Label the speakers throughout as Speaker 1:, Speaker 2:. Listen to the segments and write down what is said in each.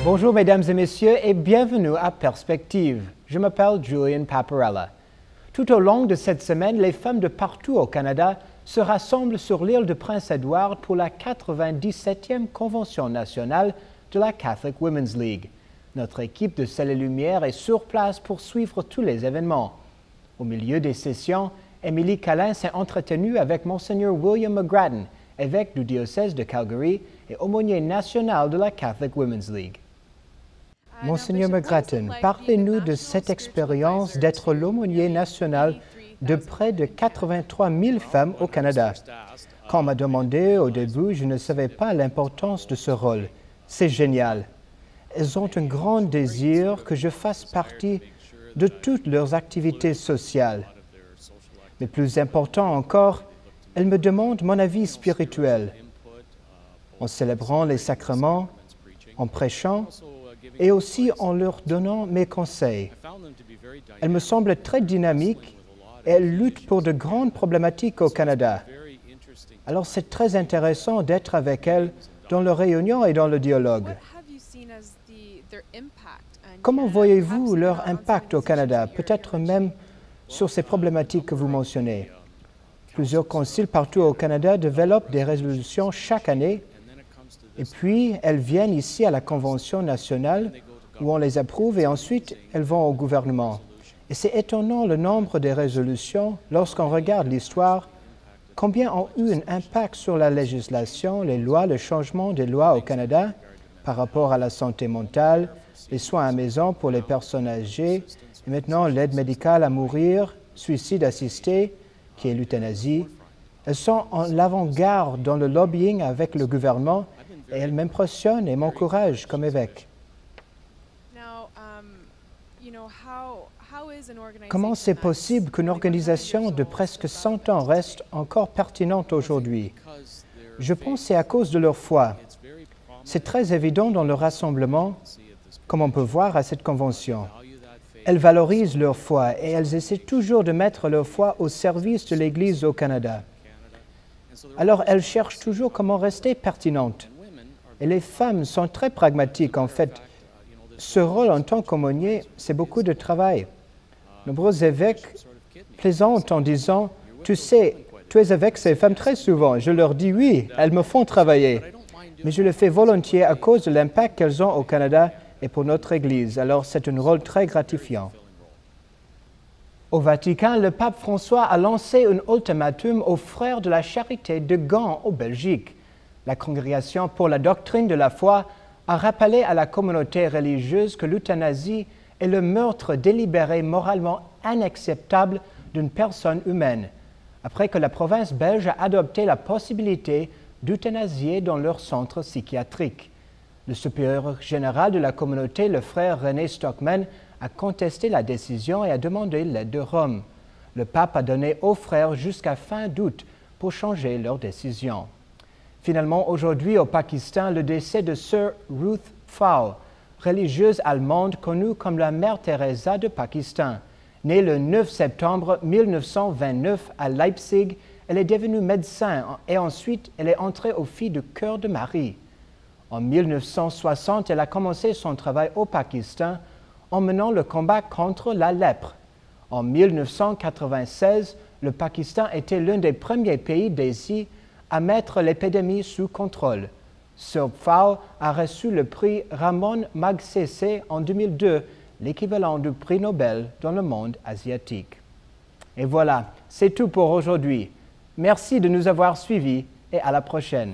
Speaker 1: Bonjour mesdames et messieurs et bienvenue à Perspective. Je m'appelle Julian Paparella. Tout au long de cette semaine, les femmes de partout au Canada se rassemblent sur l'île de Prince-Édouard pour la 97e Convention nationale de la Catholic Women's League. Notre équipe de Ciel et Lumière est sur place pour suivre tous les événements. Au milieu des sessions, Émilie Callin s'est entretenue avec Monseigneur William McGrattan, évêque du diocèse de Calgary et aumônier national de la Catholic Women's League. Monseigneur McGrattan, parlez-nous de cette expérience d'être l'aumônier national de près de 83 000 femmes au Canada. Quand on m'a demandé au début, je ne savais pas l'importance de ce rôle. C'est génial. Elles ont un grand désir que je fasse partie de toutes leurs activités sociales. Mais plus important encore, elles me demandent mon avis spirituel. En célébrant les sacrements, en prêchant, et aussi en leur donnant mes conseils. Elles me semblent très dynamiques et elles luttent pour de grandes problématiques au Canada. Alors c'est très intéressant d'être avec elles dans leurs réunions et dans le dialogue. Comment voyez-vous leur impact au Canada, peut-être même sur ces problématiques que vous mentionnez? Plusieurs conciles partout au Canada développent des résolutions chaque année. Et puis, elles viennent ici à la Convention nationale où on les approuve et ensuite, elles vont au gouvernement. Et c'est étonnant le nombre des résolutions lorsqu'on regarde l'histoire, combien ont eu un impact sur la législation, les lois, le changement des lois au Canada par rapport à la santé mentale, les soins à la maison pour les personnes âgées, et maintenant l'aide médicale à mourir, suicide assisté, qui est l'euthanasie. Elles sont en l'avant-garde dans le lobbying avec le gouvernement et elles m'impressionnent et m'encouragent comme évêque. Comment c'est possible qu'une organisation de presque 100 ans reste encore pertinente aujourd'hui? Je pense que c'est à cause de leur foi. C'est très évident dans le rassemblement, comme on peut voir à cette convention. Elles valorisent leur foi et elles essaient toujours de mettre leur foi au service de l'Église au Canada. Alors elles cherchent toujours comment rester pertinentes. Et les femmes sont très pragmatiques, en fait. Ce rôle en tant qu'aumônier, c'est beaucoup de travail. Nombreux évêques plaisantent en disant « Tu sais, tu es avec ces femmes très souvent. » Je leur dis « Oui, elles me font travailler. » Mais je le fais volontiers à cause de l'impact qu'elles ont au Canada et pour notre Église. Alors c'est un rôle très gratifiant. Au Vatican, le pape François a lancé un ultimatum aux frères de la Charité de Gand, en Belgique. La Congrégation pour la doctrine de la foi a rappelé à la communauté religieuse que l'euthanasie est le meurtre délibéré moralement inacceptable d'une personne humaine, après que la province belge a adopté la possibilité d'euthanasier dans leur centre psychiatrique. Le supérieur général de la communauté, le frère René Stockman, a contesté la décision et a demandé l'aide de Rome. Le pape a donné aux frères jusqu'à fin août pour changer leur décision. Finalement, aujourd'hui au Pakistan, le décès de Sir Ruth Phaul, religieuse allemande connue comme la Mère Teresa de Pakistan. Née le 9 septembre 1929 à Leipzig, elle est devenue médecin et ensuite elle est entrée au Filles du Cœur de Marie. En 1960, elle a commencé son travail au Pakistan en menant le combat contre la lèpre. En 1996, le Pakistan était l'un des premiers pays d'Asie à mettre l'épidémie sous contrôle. Sir Phaul a reçu le prix Ramon Magsaysay en 2002, l'équivalent du prix Nobel dans le monde asiatique. Et voilà, c'est tout pour aujourd'hui. Merci de nous avoir suivis et à la prochaine.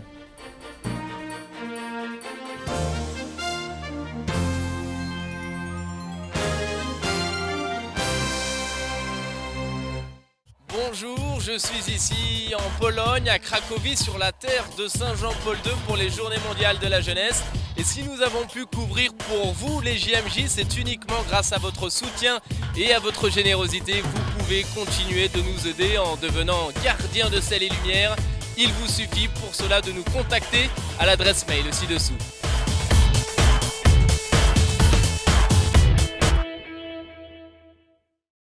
Speaker 2: Bonjour, je suis ici en Pologne, à Cracovie, sur la terre de Saint Jean-Paul II pour les Journées mondiales de la jeunesse. Et si nous avons pu couvrir pour vous les JMJ, c'est uniquement grâce à votre soutien et à votre générosité. Vous pouvez continuer de nous aider en devenant gardien de Ciel et Lumière. Il vous suffit pour cela de nous contacter à l'adresse mail ci-dessous.